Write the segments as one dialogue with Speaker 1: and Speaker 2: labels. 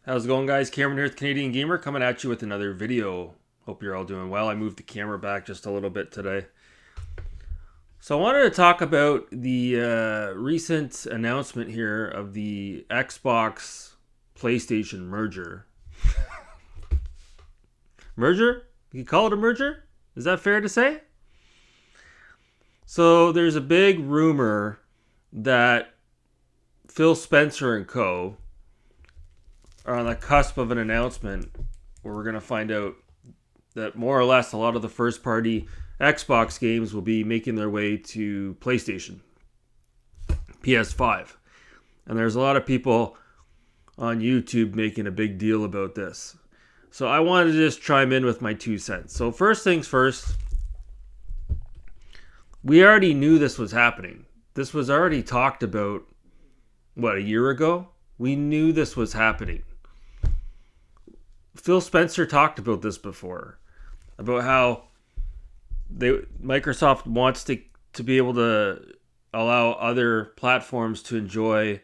Speaker 1: How's it going, guys? Cameron here with Canadian Gamer coming at you with another video. Hope you're all doing well. I moved the camera back just a little bit today. So I wanted to talk about the recent announcement here of the Xbox PlayStation merger. Merger? You call it a merger? Is that fair to say? So there's a big rumor that Phil Spencer and co. are on the cusp of an announcement where we're going to find out that more or less a lot of the first party Xbox games will be making their way to PlayStation, PS5. And there's a lot of people on YouTube making a big deal about this. So I wanted to just chime in with my 2 cents. So first things first, we already knew this was happening. This was already talked about, a year ago? We knew this was happening. Phil Spencer talked about this before, about how Microsoft wants to be able to allow other platforms to enjoy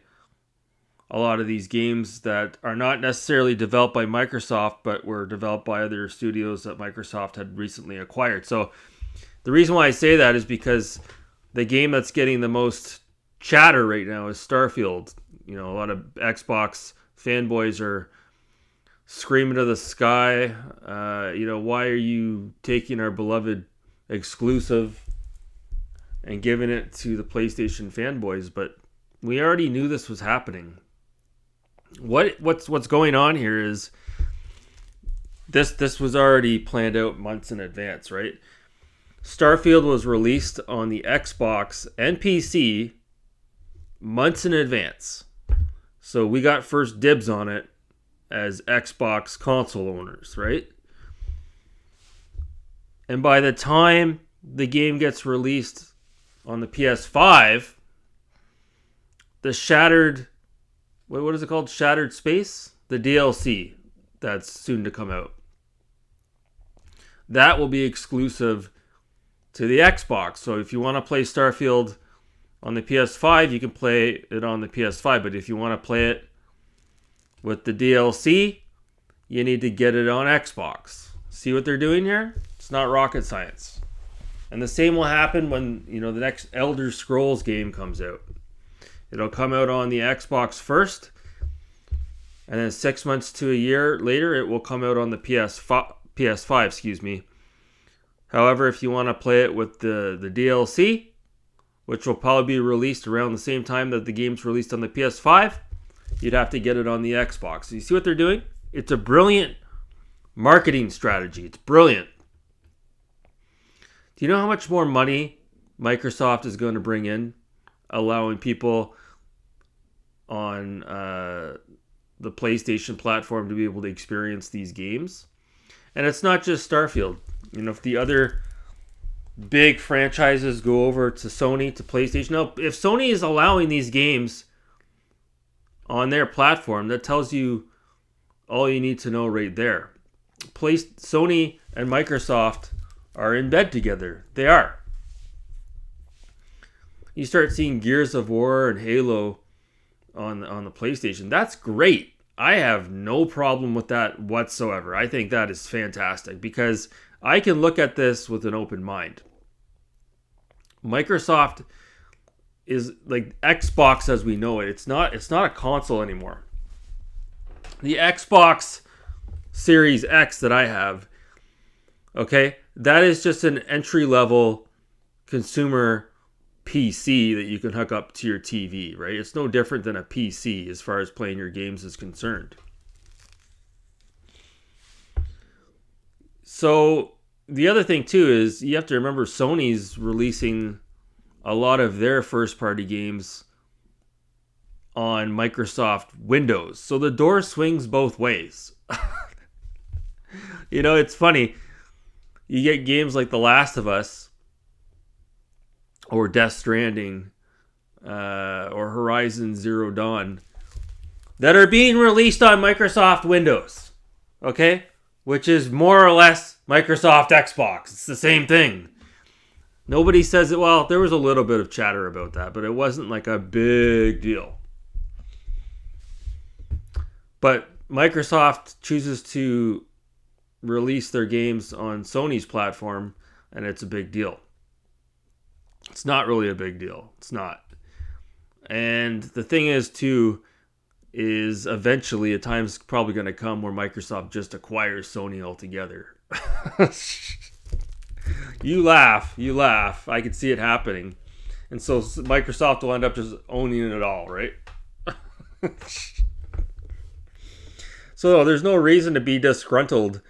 Speaker 1: a lot of these games that are not necessarily developed by Microsoft, but were developed by other studios that Microsoft had recently acquired. So the reason why I say that is because the game that's getting the most chatter right now is Starfield. You know, a lot of Xbox fanboys are screaming to the sky. Why are you taking our beloved exclusive and giving it to the PlayStation fanboys? But we already knew this was happening. What's going on here is this was already planned out months in advance, right? Starfield was released on the Xbox and PC months in advance. So we got first dibs on it as Xbox console owners, right? And by the time the game gets released on the PS5, the Shattered, what is it called? Shattered Space? The DLC that's soon to come out. That will be exclusive to the Xbox. So if you want to play Starfield on the PS5, you can play it on the PS5. But if you want to play it with the DLC, you need to get it on Xbox. See what they're doing here? It's not rocket science. And the same will happen when, the next Elder Scrolls game comes out. It'll come out on the Xbox first, and then 6 months to a year later, it will come out on the PS5. However, if you want to play it with the DLC, which will probably be released around the same time that the game's released on the PS5, you'd have to get it on the Xbox. So you see what they're doing? It's a brilliant marketing strategy. It's brilliant. Do you know how much more money Microsoft is going to bring in, allowing people on the PlayStation platform to be able to experience these games? And it's not just Starfield. If the other big franchises go over to Sony, to PlayStation, now, if Sony is allowing these games on their platform, that tells you all you need to know right there. Sony and Microsoft are in bed together. They are. You start seeing Gears of War and Halo on the PlayStation. That's great. I have no problem with that whatsoever. I think that is fantastic because I can look at this with an open mind. Microsoft is like Xbox as we know it. It's not a console anymore. The Xbox Series X that I have, okay, that is just an entry-level consumer PC that you can hook up to your TV, right? It's no different than a PC as far as playing your games is concerned. So the other thing too is you have to remember Sony's releasing a lot of their first-party games on Microsoft Windows. So the door swings both ways. It's funny. You get games like The Last of Us or Death Stranding or Horizon Zero Dawn that are being released on Microsoft Windows, okay? Which is more or less Microsoft Xbox. It's the same thing. Nobody says it. Well, there was a little bit of chatter about that, but it wasn't like a big deal. But Microsoft chooses to release their games on Sony's platform, and it's a big deal. It's not really a big deal. It's not. And the thing is, too, is eventually a time's probably going to come where Microsoft just acquires Sony altogether. You laugh. I could see it happening. And so Microsoft will end up just owning it all, right? So there's no reason to be disgruntled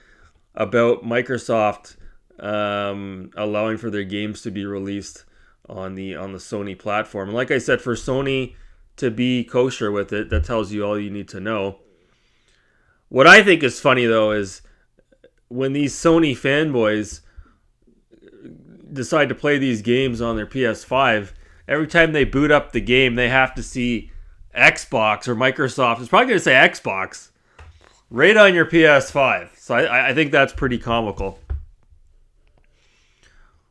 Speaker 1: about Microsoft allowing for their games to be released on the Sony platform. And like I said, for Sony to be kosher with it, that tells you all you need to know. What I think is funny, though, is when these Sony fanboys decide to play these games on their PS5, every time they boot up the game, they have to see Xbox or Microsoft. It's probably going to say Xbox right on your PS5. So I think that's pretty comical.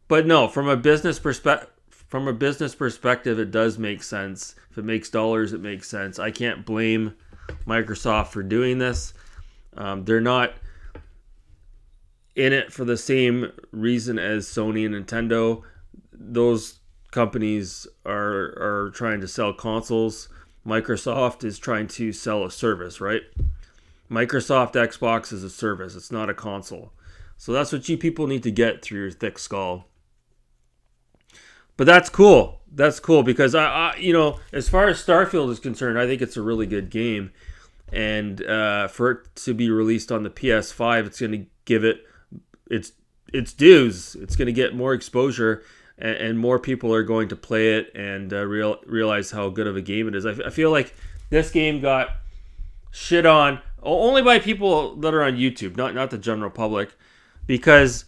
Speaker 1: But no, from a business perspective, it does make sense. If it makes dollars, it makes sense. I can't blame Microsoft for doing this. They're not in it for the same reason as Sony and Nintendo. Those companies are trying to sell consoles. Microsoft is trying to sell a service, right? Microsoft Xbox is a service. It's not a console. So that's what you people need to get through your thick skull. But that's cool. That's cool because I as far as Starfield is concerned, I think it's a really good game, and for it to be released on the PS5, it's going to give it its dues. It's going to get more exposure, and more people are going to play it and realize how good of a game it is. I feel like this game got shit on only by people that are on YouTube, not the general public, because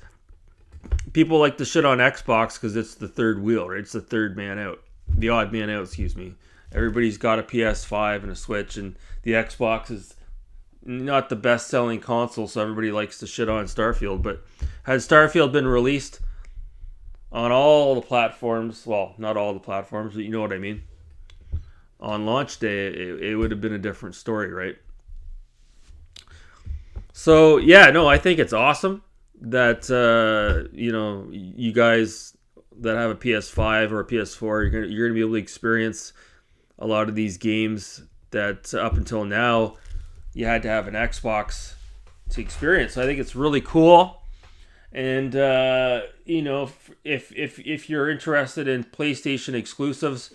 Speaker 1: people like to shit on Xbox because it's the third wheel, right? It's the third man out. The odd man out, excuse me. Everybody's got a PS5 and a Switch, and the Xbox is not the best-selling console, so everybody likes to shit on Starfield. But had Starfield been released on all the platforms, well, not all the platforms, but you know what I mean, on launch day, it would have been a different story, right? So, yeah, no, I think it's awesome that you guys that have a PS5 or a PS4, you're gonna be able to experience a lot of these games that up until now you had to have an Xbox to experience. So I think it's really cool. And if you're interested in PlayStation exclusives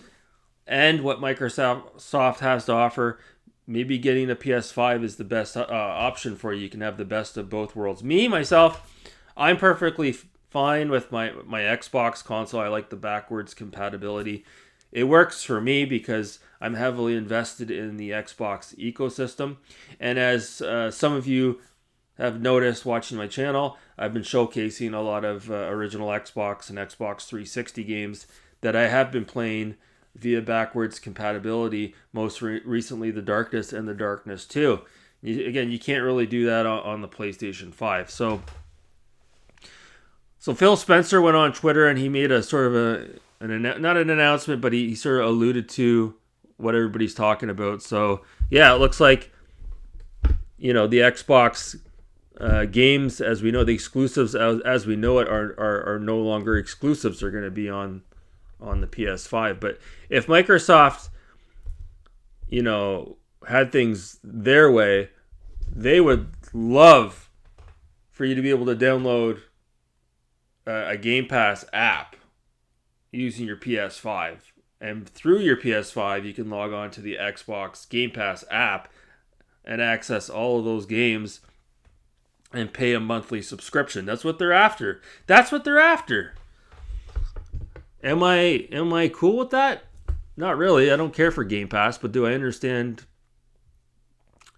Speaker 1: and what Microsoft has to offer, maybe getting a PS5 is the best option for you. You can have the best of both worlds. Myself, I'm perfectly fine with my Xbox console. I like the backwards compatibility. It works for me because I'm heavily invested in the Xbox ecosystem. And as some of you have noticed watching my channel, I've been showcasing a lot of original Xbox and Xbox 360 games that I have been playing via backwards compatibility, most recently The Darkness and The Darkness 2. Again, you can't really do that on the PlayStation 5. So Phil Spencer went on Twitter and he made a sort of not an announcement, but he sort of alluded to what everybody's talking about. So yeah, it looks like the Xbox games, as we know, the exclusives as we know it are no longer exclusives. They're going to be on the PS5. But if Microsoft, had things their way, they would love for you to be able to download a Game Pass app using your PS5. And through your PS5, you can log on to the Xbox Game Pass app and access all of those games and pay a monthly subscription. That's what they're after. Am I cool with that? Not really. I don't care for Game Pass, but do I understand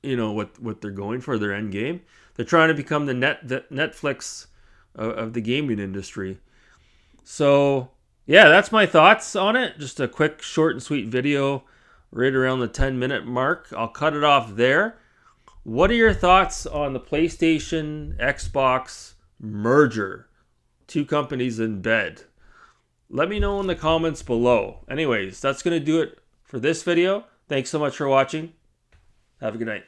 Speaker 1: what they're going for, their end game? They're trying to become the Netflix of the gaming industry. So, yeah, that's my thoughts on it. Just a quick, short and sweet video right around the 10-minute mark. I'll cut it off there. What are your thoughts on the PlayStation Xbox merger? Two companies in bed. Let me know in the comments below. Anyways, that's going to do it for this video. Thanks so much for watching. Have a good night.